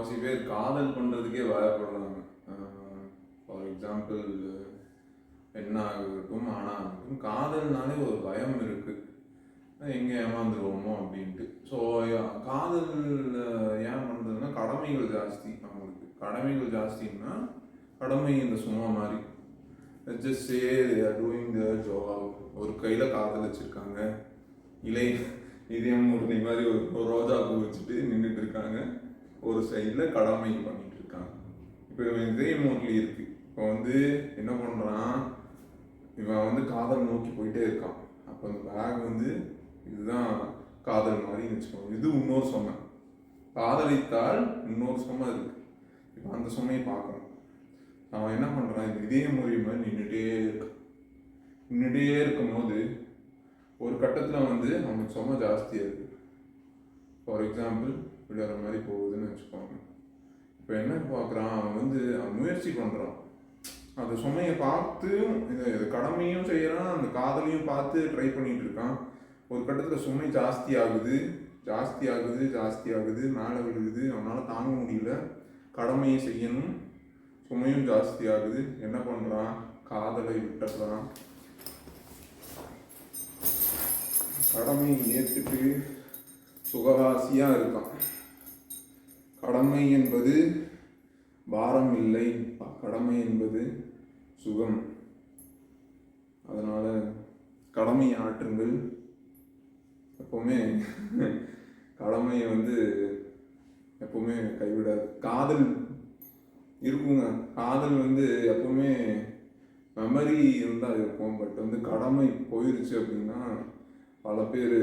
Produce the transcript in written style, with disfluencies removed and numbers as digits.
முக்கால்வாசி பேர் காதல் பண்ணுறதுக்கே பயப்படுறாங்க. ஃபார் எக்ஸாம்பிள் பெண்ணாகட்டும் ஆணாகட்டும், காதல்னாலே ஒரு பயம் இருக்குது, எங்கே ஏமாந்துருவோமோ அப்படின்ட்டு. ஸோ காதல் ஏன் பண்ணுறதுன்னா கடமைகள் ஜாஸ்தி. அவங்களுக்கு கடமைகள் ஜாஸ்தின்னா கடமை இந்த சும்மா மாதிரி just say they are doing there job. ஒரு கையில் காதல் வச்சுருக்காங்க, இதயம் மூர்த்தி மாதிரி ஒரு ரோஜா பூ வச்சுட்டு நின்றுட்டு இருக்காங்க, ஒரு சைடில் கடமை பண்ணிட்டு இருக்காங்க. இப்போ இவன் இதயம் மூர்த்தி இருக்கு. இப்போ வந்து என்ன பண்ணுறான், இவன் வந்து காதல் நோக்கி போயிட்டே இருக்கான். அப்போ அந்த பேக் வந்து இதுதான் காதல் மாதிரி வச்சுக்கோங்க. இது இன்னொரு சுமை, காதலித்தால் இன்னொரு சுமை இருக்கு. இப்போ அந்த சுமையை பார்க்கணும். அவன் என்ன பண்ணுறான், இந்த இதய முறை மாதிரி நின்றுட்டே இருக்கும் போது ஒரு கட்டத்தில் வந்து அவனுக்கு சுமை ஜாஸ்தியாக இருக்குது. ஃபார் எக்ஸாம்பிள் விளையாடுற மாதிரி போகுதுன்னு வச்சுக்கோங்க. இப்போ என்ன பார்க்குறான், அவன் முயற்சி பண்ணுறான், அந்த சுமையை பார்த்து இது கடமையும் செய்கிறான், அந்த காதலையும் பார்த்து ட்ரை பண்ணிகிட்டு இருக்கான். ஒரு கட்டத்தில் சுமை ஜாஸ்தி ஆகுது, மேலே விழுகுது, அவனால் தாங்க முடியல, கடமையை செய்யணும், சுமையும் ஜாஸ்தி ஆகுது. என்ன பண்ணுறான், காதலை விட்டுறான், கடமையை ஏற்றுட்டு சுகவாசியாக இருக்கான். கடமை என்பது பாரம் இல்லை, கடமை என்பது சுகம். அதனால் கடமையை ஆற்றுங்கள். எப்போவுமே கடமையை எப்போவுமே கைவிடாது. காதல் இருக்குங்க, காதல் எப்போவுமே மெமரி இருந்தால் இருக்கும். பட் கடமை போயிடுச்சு அப்படின்னா பல பேர்